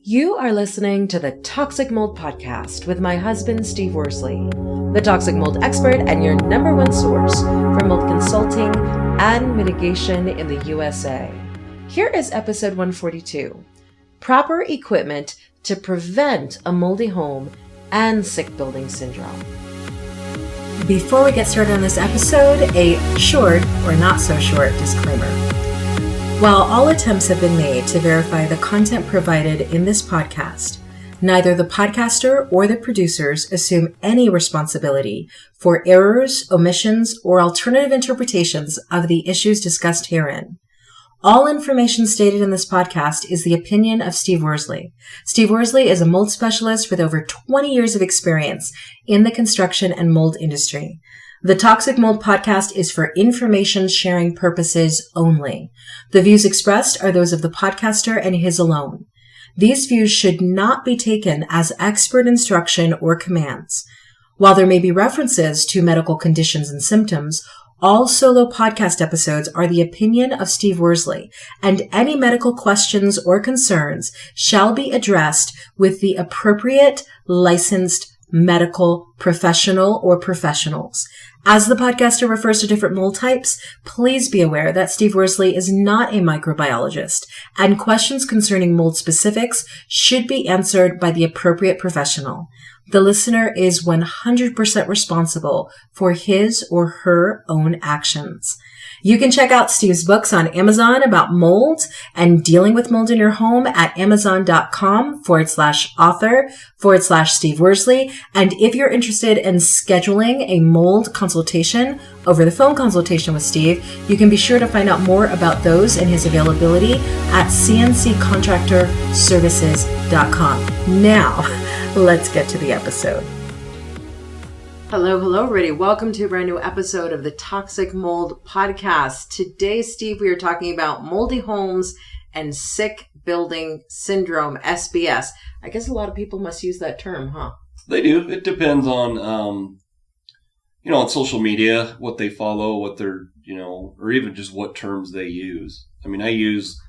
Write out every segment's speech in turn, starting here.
You are listening to the Toxic Mold Podcast with my husband, Steve Worsley, the toxic mold expert and your number one source for mold consulting and mitigation in the USA. Here is episode 142, Proper Equipment to Prevent a Moldy Home and Sick Building Syndrome. Before we get started on this episode, a short or not so short disclaimer. While all attempts have been made to verify the content provided in this podcast, neither the podcaster or the producers assume any responsibility for errors, omissions, or alternative interpretations of the issues discussed herein. All information stated in this podcast is the opinion of Steve Worsley. Steve Worsley is a mold specialist with over 20 years of experience in the construction and mold industry. The Toxic Mold Podcast is for information sharing purposes only. The views expressed are those of the podcaster and his alone. These views should not be taken as expert instruction or commands. While there may be references to medical conditions and symptoms, all solo podcast episodes are the opinion of Steve Worsley, and any medical questions or concerns shall be addressed with the appropriate licensed medical professional or professionals. As the podcaster refers to different mold types, please be aware that Steve Worsley is not a microbiologist, and questions concerning mold specifics should be answered by the appropriate professional. The listener is 100% responsible for his or her own actions. You can check out Steve's books on Amazon about mold and dealing with mold in your home at amazon.com/author/Steve Worsley. And if you're interested in scheduling a mold consultation, over the phone consultation with Steve, you can be sure to find out more about those and his availability at cnccontractorservices.com. Now, let's get to the episode. Hello, everybody. Welcome to a brand new episode of the Toxic Mold Podcast. Today, Steve, we are talking about moldy homes and sick building syndrome, SBS. I guess a lot of people must use that term, huh? They do. It depends on, on social media, what they follow, what they're, or even just what terms they use. I mean, it's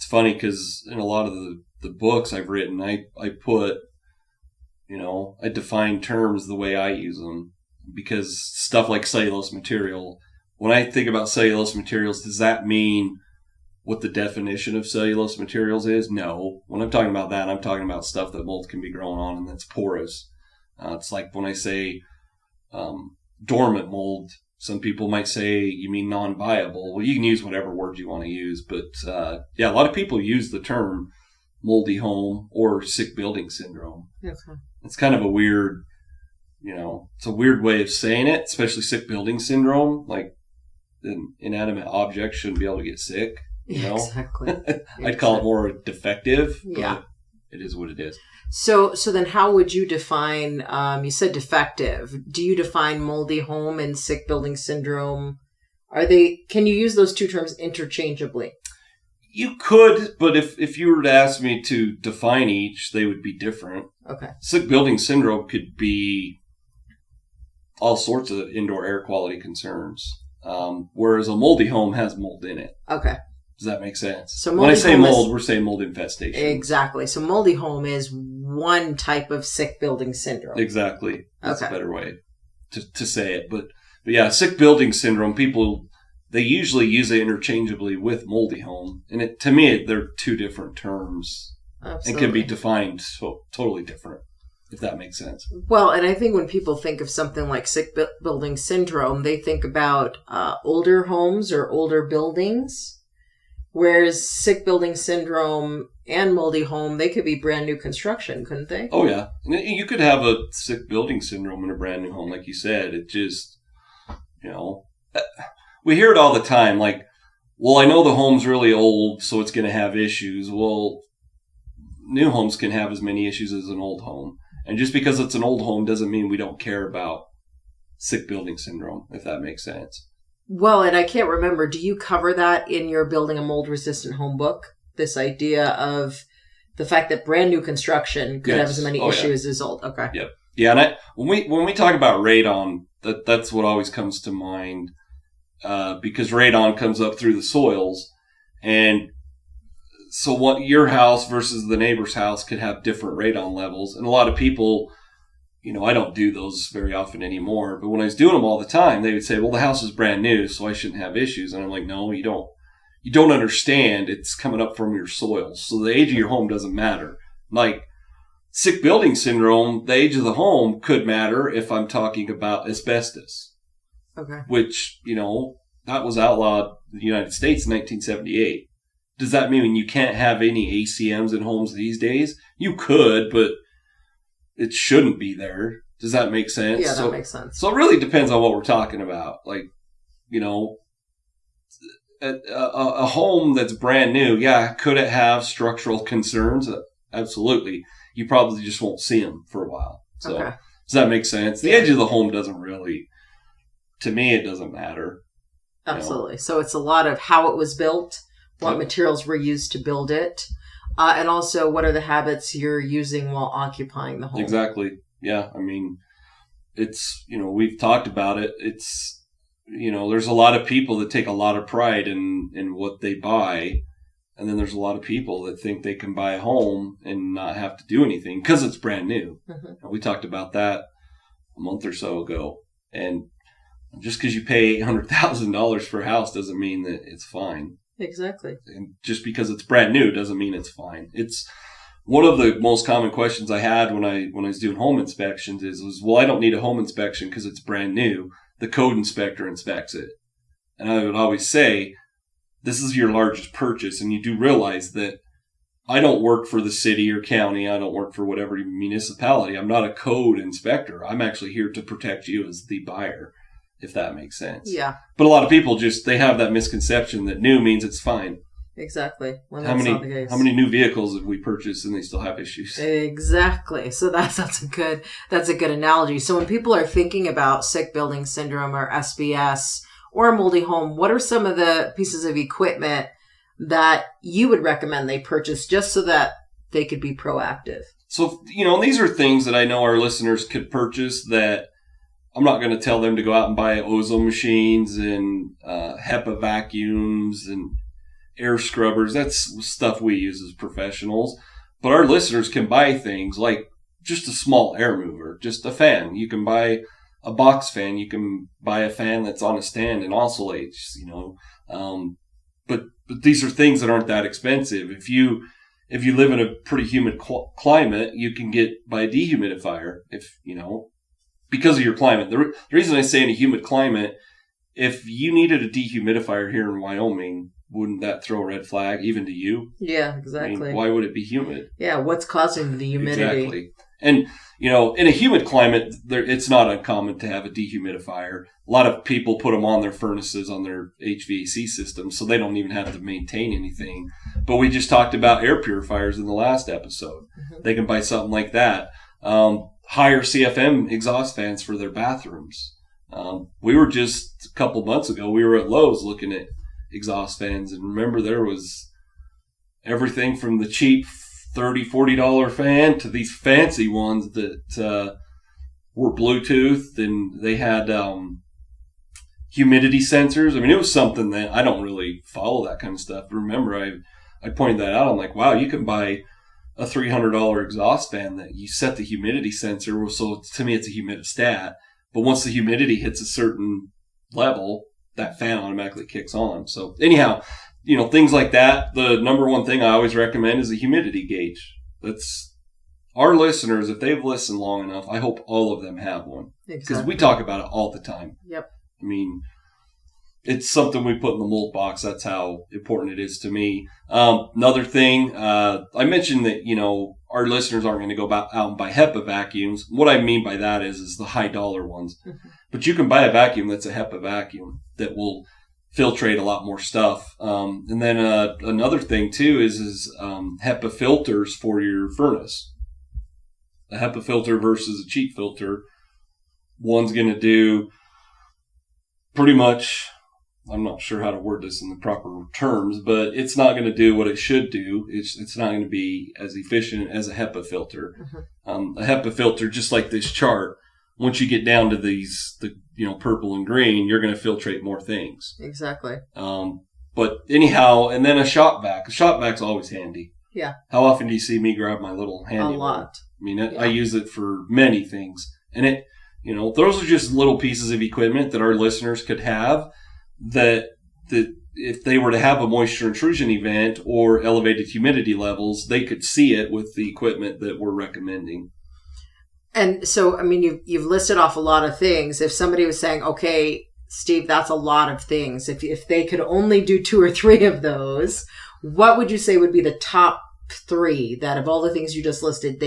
funny because in a lot of the books I've written, I put, I define terms the way I use them, because stuff like cellulose material, when I think about cellulose materials, does that mean what the definition of cellulose materials is? No. When I'm talking about that, I'm talking about stuff that mold can be growing on and that's porous. It's like when I say dormant mold, some people might say you mean non-viable. Well, you can use whatever word you want to use, but a lot of people use the term moldy home or sick building syndrome. Okay. It's kind of a weird, it's a weird way of saying it, especially sick building syndrome. Like an inanimate object shouldn't be able to get sick, Exactly. I'd call it more defective. Yeah. But it is what it is. So then how would you define, you said defective. Do you define moldy home and sick building syndrome? Can you use those two terms interchangeably? You could, but if you were to ask me to define each, they would be different. Okay. Sick building syndrome could be all sorts of indoor air quality concerns, whereas a moldy home has mold in it. Okay. Does that make sense? So when I say mold, we're saying mold infestation. Exactly. So moldy home is one type of sick building syndrome. Exactly. That's okay. a better way to say it. But yeah, sick building syndrome, they usually use it interchangeably with moldy home. And to me, they're two different terms. Absolutely. And can be defined totally different, if that makes sense. Well, and I think when people think of something like sick building syndrome, they think about older homes or older buildings, whereas sick building syndrome and moldy home, they could be brand new construction, couldn't they? Oh, yeah. You could have a sick building syndrome in a brand new home, like you said. It just, we hear it all the time, like, well, I know the home's really old, so it's going to have issues. Well, new homes can have as many issues as an old home. And just because it's an old home doesn't mean we don't care about sick building syndrome, if that makes sense. Well, and I can't remember, do you cover that in your Building a Mold-Resistant Home book? This idea of the fact that brand new construction could have as many issues as old. Okay. Yep. Yeah, and when we talk about radon, that's what always comes to mind, because radon comes up through the soils, and So what your house versus the neighbor's house could have different radon levels. And a lot of people, I don't do those very often anymore. But when I was doing them all the time, they would say, well, the house is brand new, so I shouldn't have issues. And I'm like, no, you don't. You don't understand. It's coming up from your soil. So the age of your home doesn't matter. Like sick building syndrome, the age of the home could matter if I'm talking about asbestos. Okay. Which, that was outlawed in the United States in 1978. Does that mean you can't have any ACMs in homes these days? You could, but it shouldn't be there. Does that make sense? Yeah, that makes sense. So it really depends on what we're talking about. Like, a home that's brand new, could it have structural concerns? Absolutely. You probably just won't see them for a while. So okay. Does that make sense? The edge of the home doesn't really, to me, it doesn't matter. Absolutely. So it's a lot of how it was built, what materials were used to build it, and also what are the habits you're using while occupying the home. Exactly. Yeah. I mean, it's, we've talked about it. It's, there's a lot of people that take a lot of pride in what they buy. And then there's a lot of people that think they can buy a home and not have to do anything because it's brand new. Mm-hmm. We talked about that a month or so ago. And just because you pay $800,000 for a house doesn't mean that it's fine. Exactly. And just because it's brand new doesn't mean it's fine. It's one of the most common questions I had when I was doing home inspections is, well, I don't need a home inspection because it's brand new. The code inspector inspects it. And I would always say, this is your largest purchase, and you do realize that I don't work for the city or county. I don't work for whatever municipality. I'm not a code inspector. I'm actually here to protect you as the buyer, if that makes sense. Yeah. But a lot of people they have that misconception that new means it's fine. Exactly. When that's not the case. How many new vehicles have we purchased and they still have issues? Exactly. So that's a good analogy. So when people are thinking about sick building syndrome or SBS or a moldy home, what are some of the pieces of equipment that you would recommend they purchase just so that they could be proactive? So, these are things that I know our listeners could purchase that I'm not going to tell them to go out and buy ozone machines and HEPA vacuums and air scrubbers. That's stuff we use as professionals. But our listeners can buy things like just a small air mover, just a fan. You can buy a box fan. You can buy a fan that's on a stand and oscillates, But these are things that aren't that expensive. If you live in a pretty humid climate, you can buy a dehumidifier because of your climate. The reason I say in a humid climate, if you needed a dehumidifier here in Wyoming, wouldn't that throw a red flag even to you? Yeah, exactly. Why would it be humid? Yeah, what's causing the humidity? Exactly. And, in a humid climate, it's not uncommon to have a dehumidifier. A lot of people put them on their furnaces, on their HVAC systems, so they don't even have to maintain anything. But we just talked about air purifiers in the last episode. Mm-hmm. They can buy something like that. Higher CFM exhaust fans for their bathrooms. We were just a couple months ago, we were at Lowe's looking at exhaust fans, and remember there was everything from the cheap $30, $40 fan to these fancy ones that were Bluetooth, and they had humidity sensors. I mean, it was something that I don't really follow that kind of stuff. But remember, I pointed that out. I'm like, wow, you can buy a $300 exhaust fan that you set the humidity sensor. So to me, it's a humidistat. But once the humidity hits a certain level, that fan automatically kicks on. So anyhow, things like that. The number one thing I always recommend is a humidity gauge. That's our listeners. If they've listened long enough, I hope all of them have one. Because we talk about it all the time. Yep. I mean, it's something we put in the mold box. That's how important it is to me. Another thing, I mentioned that, our listeners aren't going to go out and buy HEPA vacuums. What I mean by that is the high dollar ones. Mm-hmm. But you can buy a vacuum that's a HEPA vacuum that will filtrate a lot more stuff. And then another thing too is HEPA filters for your furnace. A HEPA filter versus a cheap filter. One's going to do pretty much, I'm not sure how to word this in the proper terms, but it's not going to do what it should do. It's not going to be as efficient as a HEPA filter. Mm-hmm. A HEPA filter, just like this chart, once you get down to the purple and green, you're going to filtrate more things. Exactly. But anyhow, and then a shop vac. A shop vac's always handy. Yeah. How often do you see me grab my little handy? A lot. I mean, I use it for many things. And it, those are just little pieces of equipment that our listeners could have that if they were to have a moisture intrusion event or elevated humidity levels, they could see it with the equipment that we're recommending. And so, I mean, you've listed off a lot of things. If somebody was saying, okay, Steve, that's a lot of things. If they could only do 2 or 3 of those, what would you say would be the top 3 that of all the things you just listed,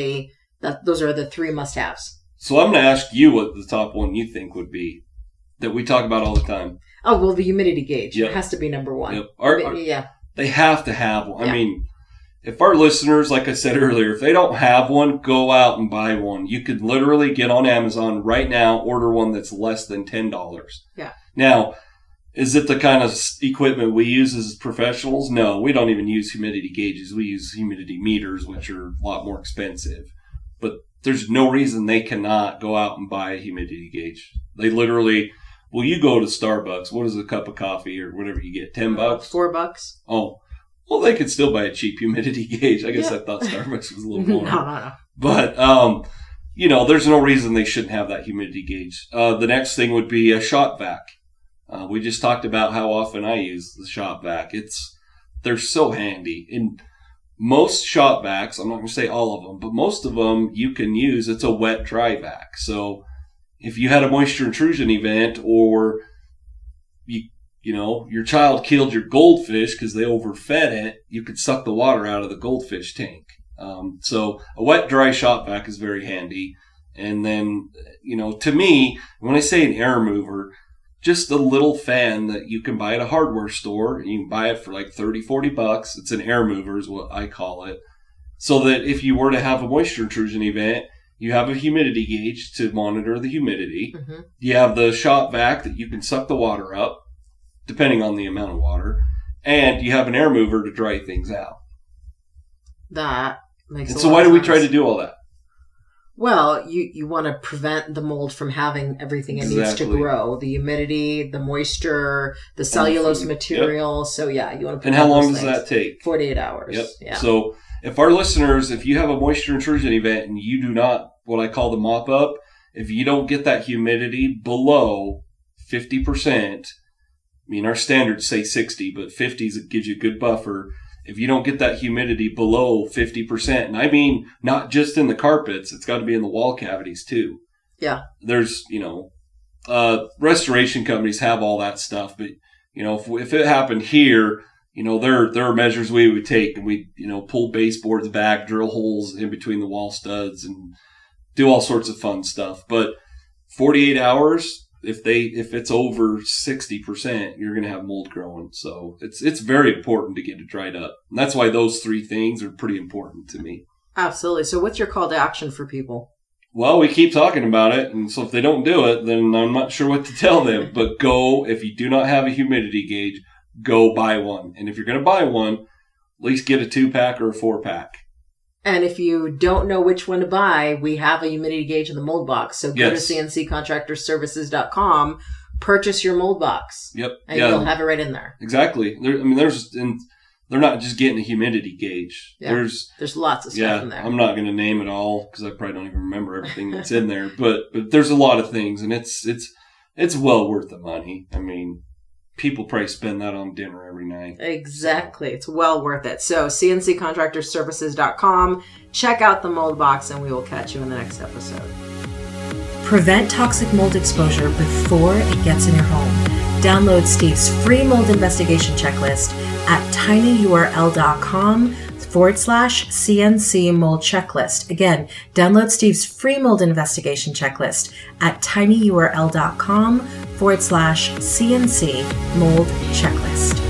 those are the 3 must-haves? So I'm going to ask you what the top one you think would be that we talk about all the time. Oh, well, the humidity gauge. Yep. It has to be number 1. Yep. They have to have one. Yeah. I mean, if our listeners, like I said earlier, if they don't have one, go out and buy one. You could literally get on Amazon right now, order one that's less than $10. Yeah. Now, is it the kind of equipment we use as professionals? No, we don't even use humidity gauges. We use humidity meters, which are a lot more expensive. But there's no reason they cannot go out and buy a humidity gauge. They literally, well, you go to Starbucks. What is a cup of coffee or whatever you get? $10? $4. Oh, well, they could still buy a cheap humidity gauge. I guess I thought Starbucks was a little more. No. But, there's no reason they shouldn't have that humidity gauge. The next thing would be a shop vac. We just talked about how often I use the shop vac. They're so handy. And most shop vacs, I'm not going to say all of them, but most of them you can use. It's a wet dry vac. So if you had a moisture intrusion event or your child killed your goldfish because they overfed it, you could suck the water out of the goldfish tank. So a wet dry shop vac is very handy. And then, to me, when I say an air mover, just a little fan that you can buy at a hardware store. You can buy it for like $30-$40. It's an air mover is what I call it. So that if you were to have a moisture intrusion event, you have a humidity gauge to monitor the humidity. Mm-hmm. You have the shop vac that you can suck the water up, depending on the amount of water. And you have an air mover to dry things out. That makes sense. So why do we try to do all that? Well, you want to prevent the mold from having everything it needs to grow. The humidity, the moisture, the cellulose material. Yep. So, you want to. And how long does that take? 48 hours. Yep. Yeah. So, if our listeners, if you have a moisture intrusion event and you do not, what I call the mop up, if you don't get that humidity below 50%, I mean, our standards say 60, but 50 gives you a good buffer. If you don't get that humidity below 50%, and I mean not just in the carpets, it's got to be in the wall cavities too. Yeah. There's, restoration companies have all that stuff, but, if it happened here, there are measures we would take, and we, pull baseboards back, drill holes in between the wall studs, and do all sorts of fun stuff. But 48 hours, if it's over 60%, you're going to have mold growing. So it's very important to get it dried up. And that's why those 3 things are pretty important to me. Absolutely. So what's your call to action for people? Well, we keep talking about it. And so if they don't do it, then I'm not sure what to tell them. But if you do not have a humidity gauge, go buy one. And if you're going to buy one, at least get a 2-pack or a 4-pack. And if you don't know which one to buy, we have a humidity gauge in the mold box. So go to cnccontractorservices.com, purchase your mold box. Yep. And you'll have it right in there. Exactly. They're not just getting a humidity gauge. Yeah. There's lots of stuff in there. I'm not going to name it all because I probably don't even remember everything that's in there. But there's a lot of things, and it's well worth the money. I mean, people probably spend that on dinner every night. Exactly. So. It's well worth it. So cnccontractorservices.com. Check out the mold box, and we will catch you in the next episode. Prevent toxic mold exposure before it gets in your home. Download Steve's free mold investigation checklist at tinyurl.com/CNC mold checklist. Again, download Steve's free mold investigation checklist at tinyurl.com/CNC mold checklist.